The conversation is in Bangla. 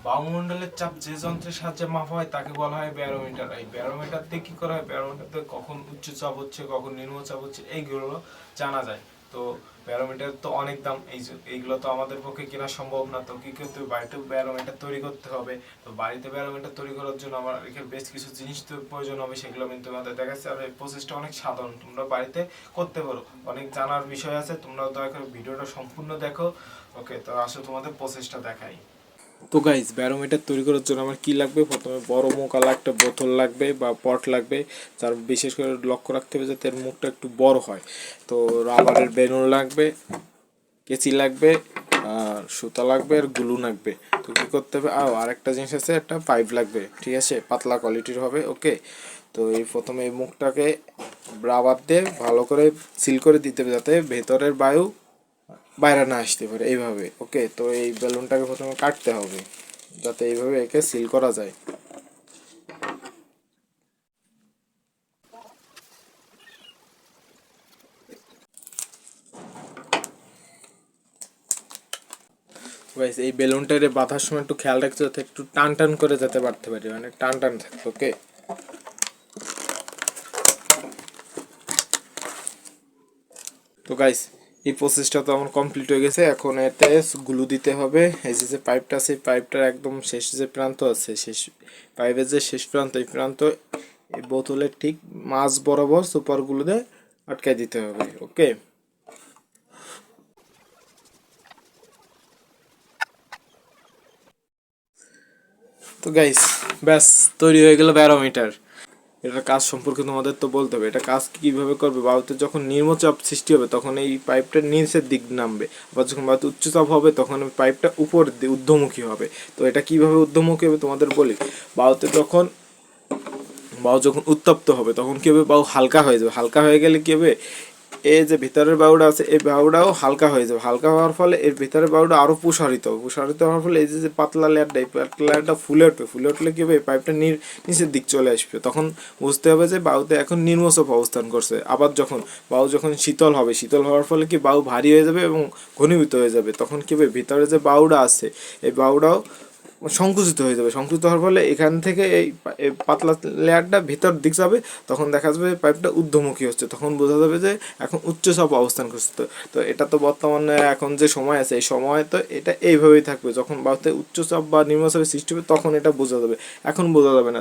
বায়ুমণ্ডলের চাপ যে যন্ত্রের সাহায্যে মাপা হয় তাকে বলা হয় ব্যারোমিটার। এই ব্যারোমিটার দিয়ে কি করা হয়, ব্যারোমিটার দিয়ে কখন উচ্চ চাপ হচ্ছে কখন নিম্ন চাপ হচ্ছে এইগুলো জানা যায়। তো ব্যারোমিটার তো অনেক দাম, এইগুলো তো আমাদের পক্ষে কেনা সম্ভব না। তো কি করতে হবে, বাড়িতে ব্যারোমিটার তৈরি করতে হবে। তো বাড়িতে ব্যারোমিটার তৈরি করার জন্য আমার এখানে বেশ কিছু জিনিস তো প্রয়োজন হবে, সেগুলো আমি তোমাদের দেখাচ্ছি। আর এই প্রসেসটা অনেক সাধারণ, তোমরা বাড়িতে করতে পারো। অনেক জানার বিষয় আছে, তোমরা দয়া করে ভিডিওটা সম্পূর্ণ দেখো। ওকে, তো আসলে তোমাদের প্রসেসটা দেখাই। তো গাইস, ব্যারোমিটার তৈরি করার জন্য আমার কি লাগবে, প্রথমে বড় মুখওয়ালা একটা বোতল লাগবে বা পট লাগবে। তার বিশেষ করে লক্ষ্য রাখতে হবে যাতে এর মুখটা একটু বড় হয়। তো রাবারের বেলুন লাগবে, কেচি লাগবে, আর সুতা লাগবে, আর গ্লু লাগবে। তো কী করতে হবে, আরেকটা জিনিস আছে, একটা পাইপ লাগবে, ঠিক আছে, পাতলা কোয়ালিটির হবে। ওকে, তো এই প্রথমে এই মুখটাকে রাবার দিয়ে ভালো করে সিল করে দিতে হবে যাতে ভেতরের বায়ু বাইরে না আসতে পারে, এইভাবে। ওকে, তো এই বেলুনটাকে প্রথমে কাটতে হবে যাতে এইভাবে একে সিল করা যায়। গাইস, এই বেলুনটারে বাঁধার সময় একটু খেয়াল রাখতে যাতে একটু টান টান করে যেতে পারতে পারি, মানে টান টান থাকতো। ওকে, তো গাইস এই প্রসেসটা তো আমার কমপ্লিট হয়ে গেছে। এখন এতে গ্লু দিতে হবে। এই যে পাইপটা আছে, এই পাইপটার একদম শেষ যে প্রান্ত আছে, শেষ পাইপের যে শেষ প্রান্ত, এই প্রান্ত এই বোতলের ঠিক মাঝ বরাবর সুপার গ্লু দিয়ে আটকাই দিতে হবে। ওকে, তো গাইস ব্যাস তৈরি হয়ে গেল ব্যারোমিটার। এটার কাজ সম্পর্কে তোমাদের তো বলতে হবে। এটা কাজ কীভাবে করবে, বায়ুতে যখন নিম্নচাপ সৃষ্টি হবে তখন এই পাইপটা নিচের দিক নামবে, আবার যখন বায়ুতে উচ্চচাপ হবে তখন পাইপটা উপর ঊর্ধ্বমুখী হবে। তো এটা কিভাবে ঊর্ধ্বমুখী হবে তোমাদের বলি। বায়ুতে যখন বায়ু যখন উত্তপ্ত হবে তখন কী হবে, বায়ু হালকা হয়ে যাবে। হালকা হয়ে গেলে কী হবে, এই যে ভিতরের বায়ুটা আছে এই বায়ুটাও হালকা হয়ে যাবে। হালকা হওয়ার ফলে এর ভিতরের বায়ুটা আরও প্রসারিত হবে। প্রসারিত হওয়ার ফলে এই যে পাতলা লেয়ারটা, এই পাতলা লেয়ারটা ফুলে উঠবে। ফুলে উঠলে কী হবে, এই পাইপটা নিচের দিক চলে আসবে। তখন বুঝতে হবে যে বায়ুতে এখন নিম্নচাপ অবস্থান করছে। আবার যখন বায়ু যখন শীতল হবে, শীতল হওয়ার ফলে কি বায়ু ভারী হয়ে যাবে এবং ঘনীভূত হয়ে যাবে। তখন কী হবে, ভিতরে যে বায়ুটা আছে এই বায়ুটাও সংকুচিত হয়ে যাবে। সংকুচিত হওয়ার ফলে এখান থেকে এই পাতলা লেয়ারটা ভিতর দিক যাবে। তখন দেখা যাবে পাইপটা ঊর্ধ্বমুখী হচ্ছে। তখন বোঝা যাবে যে এখন উচ্চচাপ অবস্থান করছে। তো এটা তো বর্তমানে এখন যে সময় আছে এই সময় তো এটা এইভাবেই থাকবে। যখন বায়ুতে উচ্চচাপ বা নিম্নচাপের সৃষ্টি হবে তখন এটা বোঝা যাবে, এখন বোঝা যাবে না।